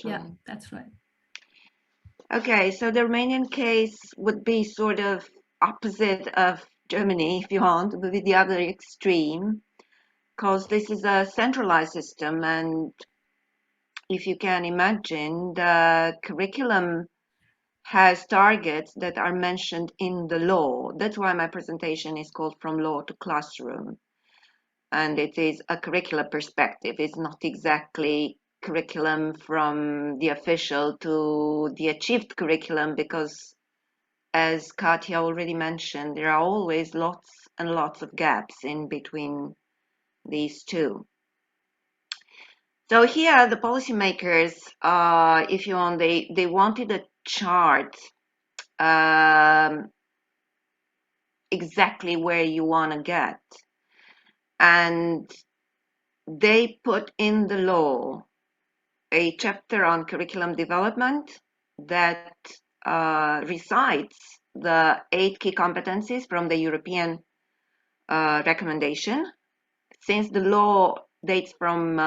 Yeah, that's right. Okay, so the Romanian case would be sort of opposite of Germany, if you want, but with the other extreme, because this is a centralized system, and if you can imagine, the curriculum has targets that are mentioned in the law. That's why my presentation is called From Law to Classroom. And it is a curricular perspective. It's not exactly curriculum from the official to the achieved curriculum, because as Katja already mentioned, there are always lots and lots of gaps in between these two. So here the policymakers, if you want, they wanted a chart exactly where you want to get. And they put in the law a chapter on curriculum development that recites the 8 key competencies from the European recommendation. Since the law dates from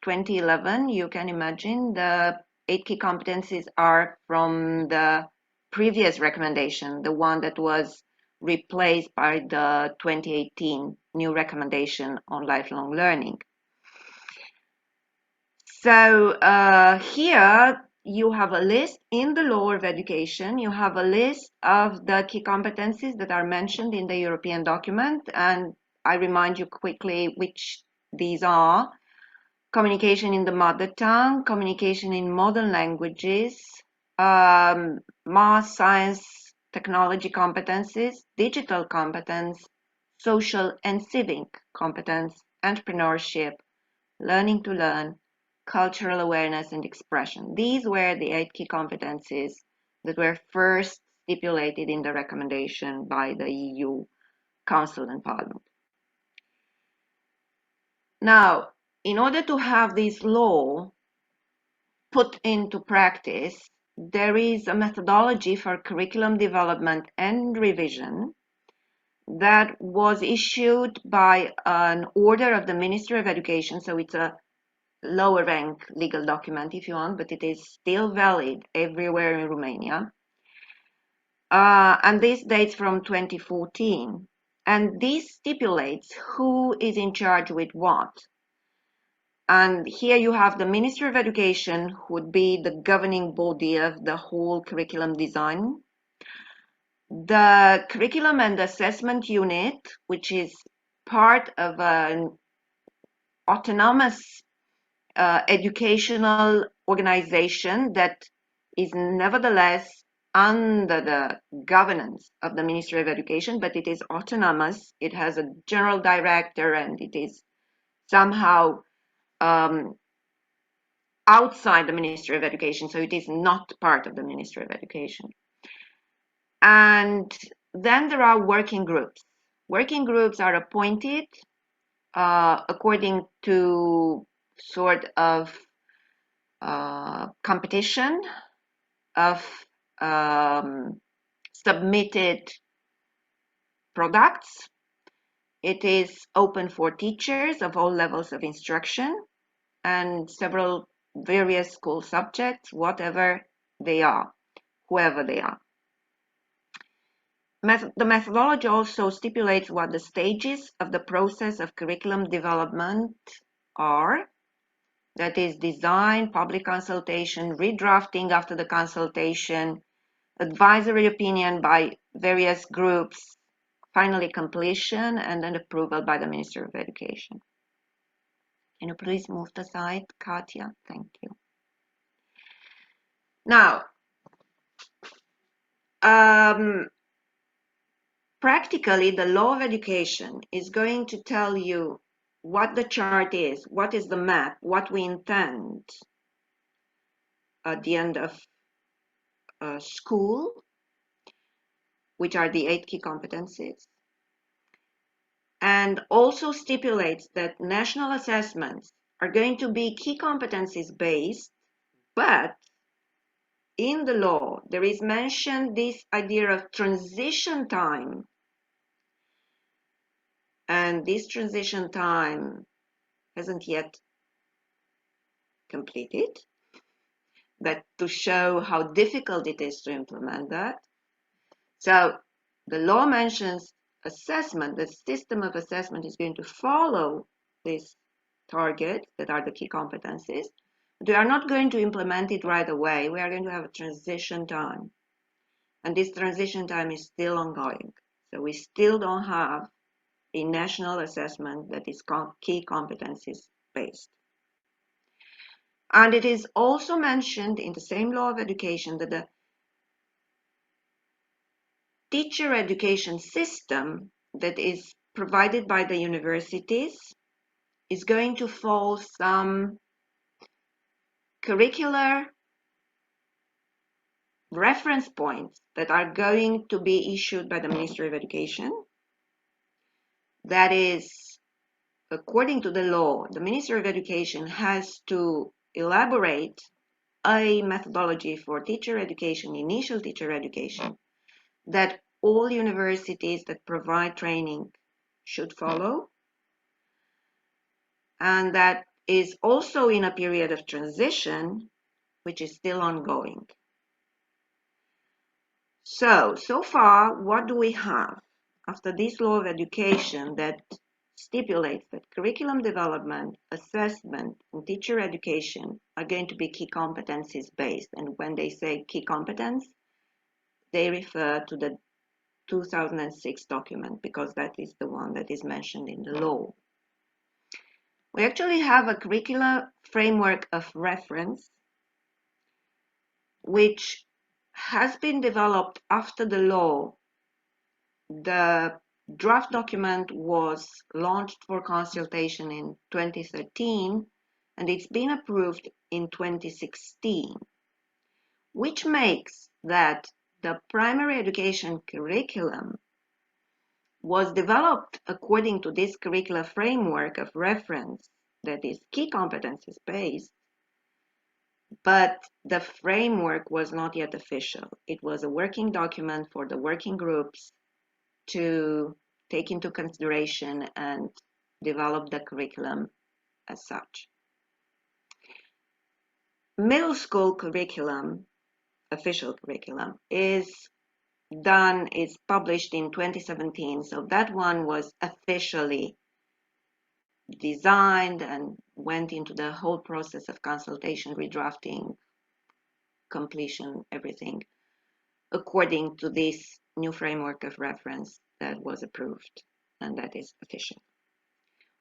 2011, you can imagine the 8 key competencies are from the previous recommendation, the one that was replaced by the 2018 new recommendation on lifelong learning. So here you have a list in the law of education. You have a list of the key competencies that are mentioned in the European document. And I remind you quickly which these are. Communication in the mother tongue, communication in modern languages, math, science, technology competencies, digital competence, social and civic competence, entrepreneurship, learning to learn, cultural awareness and expression. These were the 8 key competencies that were first stipulated in the recommendation by the EU Council and Parliament. Now, in order to have this law put into practice, there is a methodology for curriculum development and revision that was issued by an order of the Ministry of Education. So it's a lower rank legal document, if you want, but it is still valid everywhere in Romania. And this dates from 2014. And this stipulates who is in charge with what. And here you have the Ministry of Education, who would be the governing body of the whole curriculum design. The Curriculum and Assessment Unit, which is part of an autonomous educational organization that is nevertheless under the governance of the Ministry of Education, but it is autonomous. It has a general director, and it is somehow outside the Ministry of Education, so it is not part of the Ministry of Education. And then there are working groups. Working groups are appointed according to sort of competition of submitted products. It is open for teachers of all levels of instruction and several various school subjects, whatever they are, whoever they are. The methodology also stipulates what the stages of the process of curriculum development are. That is design, public consultation, redrafting after the consultation, advisory opinion by various groups, finally completion, and then approval by the Minister of Education. Can you please move the slide, Katja? Thank you. Now, practically, the law of education is going to tell you what the chart is, what is the map, what we intend at the end of school, which are the 8 key competencies, and also stipulates that national assessments are going to be key competencies based, but in the law there is mentioned this idea of transition time, and this transition time hasn't yet completed. that to show how difficult it is to implement that. So the law mentions assessment, the system of assessment is going to follow this target that are the key competencies. We are not going to implement it right away. We are going to have a transition time. And this transition time is still ongoing. So we still don't have a national assessment that is key competencies based. And it is also mentioned in the same law of education that the teacher education system that is provided by the universities is going to follow some curricular reference points that are going to be issued by the Ministry of Education. That is, according to the law, the Ministry of Education has to elaborate a methodology for teacher education, initial teacher education, that all universities that provide training should follow, and that is also in a period of transition, which is still ongoing. So far, what do we have? After this law of education that stipulates that curriculum development, assessment, and teacher education are going to be key competencies based. And when they say key competence, they refer to the 2006 document because that is the one that is mentioned in the law. We actually have a curricular framework of reference which has been developed after the law. The draft document was launched for consultation in 2013 and it's been approved in 2016, which makes that the primary education curriculum was developed according to this curricular framework of reference that is key competencies based, but the framework was not yet official. It was a working document for the working groups to take into consideration and develop the curriculum as such. Middle school curriculum, official curriculum, is published in 2017, so that one was officially designed and went into the whole process of consultation, redrafting, completion, everything, according to this new framework of reference that was approved, and that is official.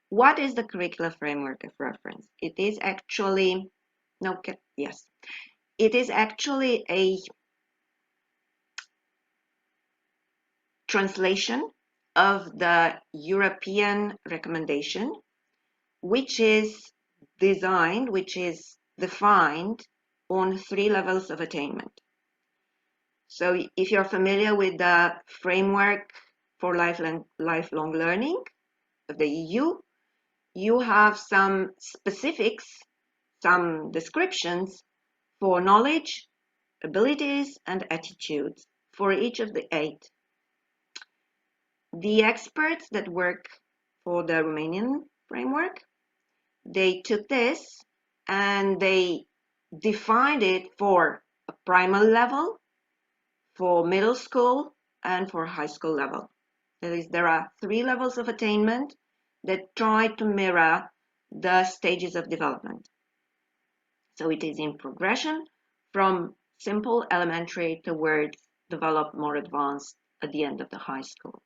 What is the curricular framework of reference? It is actually, it is actually a translation of the European recommendation, which is designed, which is defined on 3 levels of attainment. So if you're familiar with the framework for lifelong learning of the EU, you have some specifics, some descriptions for knowledge, abilities, and attitudes for each of the 8. The experts that work for the Romanian framework, they took this and they defined it for a primary level, for middle school, and for high school level. That is, there are 3 levels of attainment that try to mirror the stages of development. So it is in progression from simple elementary towards developed, more advanced at the end of the high school.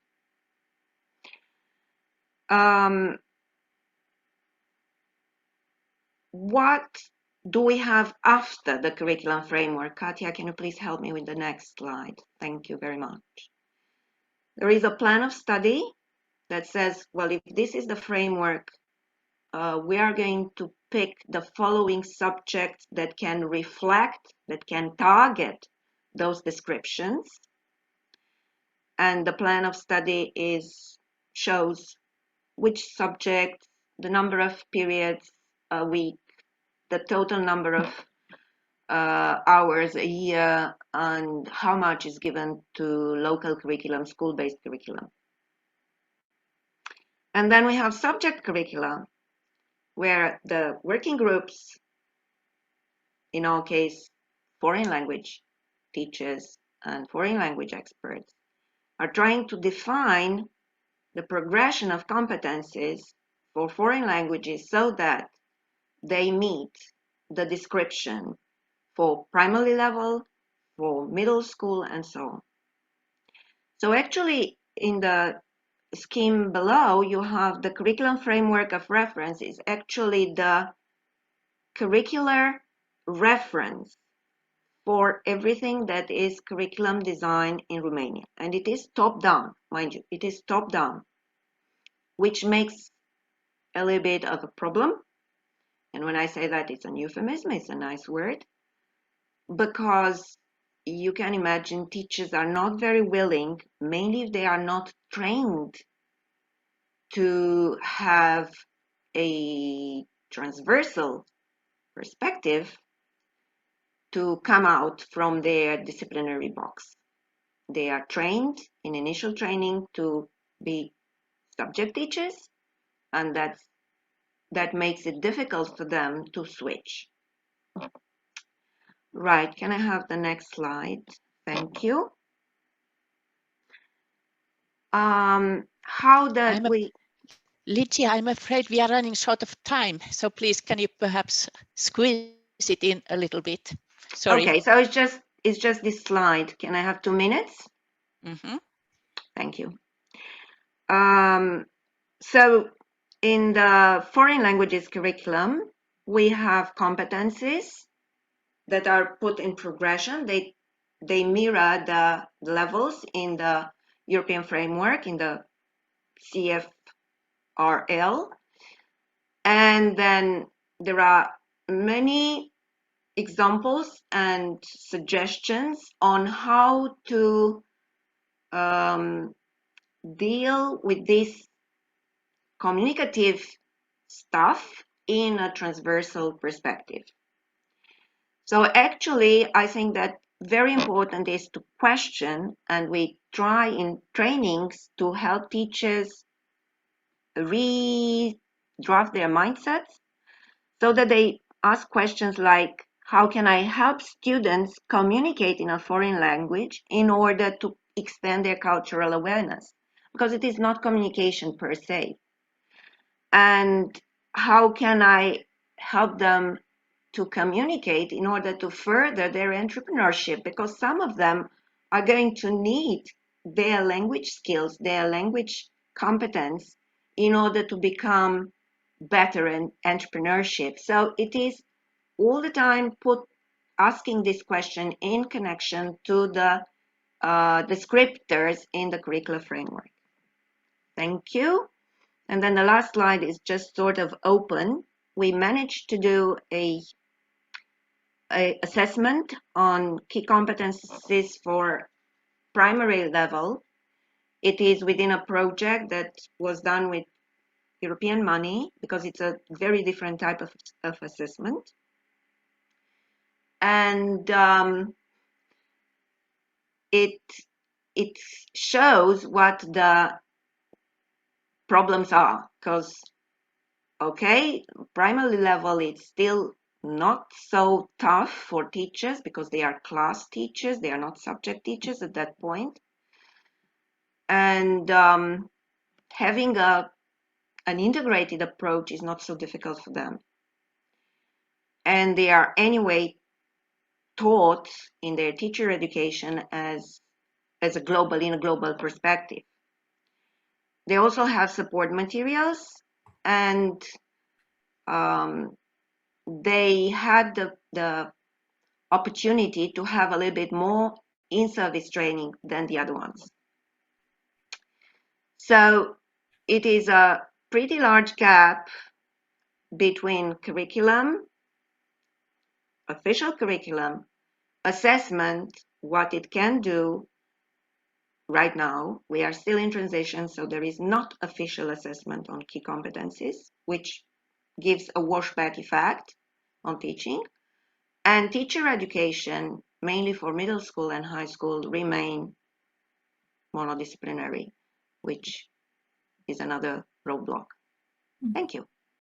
What do we have after the curriculum framework? Katya, can you please help me with the next slide? Thank you very much. There is a plan of study that says, well, if this is the framework, we are going to pick the following subjects that can reflect, that can target those descriptions. And the plan of study shows which subjects, the number of periods a week, the total number of hours a year, and how much is given to local curriculum, school-based curriculum. And then we have subject curricula, where the working groups, in our case, foreign language teachers and foreign language experts are trying to define the progression of competencies for foreign languages so that they meet the description for primary level, for middle school, and so on. So actually, in the scheme below, you have the curriculum framework of reference is actually the curricular reference for everything that is curriculum design in Romania. And it is top-down, mind you, it is top-down, which makes a little bit of a problem. And when I say that, it's a euphemism, it's a nice word, because you can imagine teachers are not very willing, mainly if they are not trained, to have a transversal perspective to come out from their disciplinary box. They are trained in initial training to be subject teachers, and that makes it difficult for them to switch. Right, can I have the next slide? Thank you. How did we... Ligia, I'm afraid we are running short of time, so please can you perhaps squeeze it in a little bit? Sorry. Okay, so it's just this slide. Can I have 2 minutes? Mm-hmm. Thank you. So in the foreign languages curriculum, we have competencies that are put in progression. They mirror the levels in the European framework, in the CFRL. And then there are many examples and suggestions on how to deal with this communicative stuff in a transversal perspective. So actually, I think that very important is to question, and we try in trainings to help teachers redraft their mindsets so that they ask questions like, how can I help students communicate in a foreign language in order to expand their cultural awareness? Because it is not communication per se. And how can I help them to communicate in order to further their entrepreneurship? Because some of them are going to need their language skills, their language competence in order to become better in entrepreneurship. So it is all the time asking this question in connection to the descriptors in the curricular framework. Thank you. And then the last slide is just sort of open. We managed to do a assessment on key competencies for primary level. It is within a project that was done with European money because it's a very different type of assessment. And it shows what the problems are, because okay, primary level it's still not so tough for teachers because they are class teachers, they are not subject teachers at that point. And having an integrated approach is not so difficult for them. And they are anyway taught in their teacher education as in a global perspective. They also have support materials, and they had the opportunity to have a little bit more in-service training than the other ones. So it is a pretty large gap between curriculum, official curriculum, assessment, what it can do. Right now, we are still in transition, so there is not official assessment on key competencies, which gives a washback effect on teaching. And teacher education, mainly for middle school and high school, remain monodisciplinary, which is another roadblock. Thank you.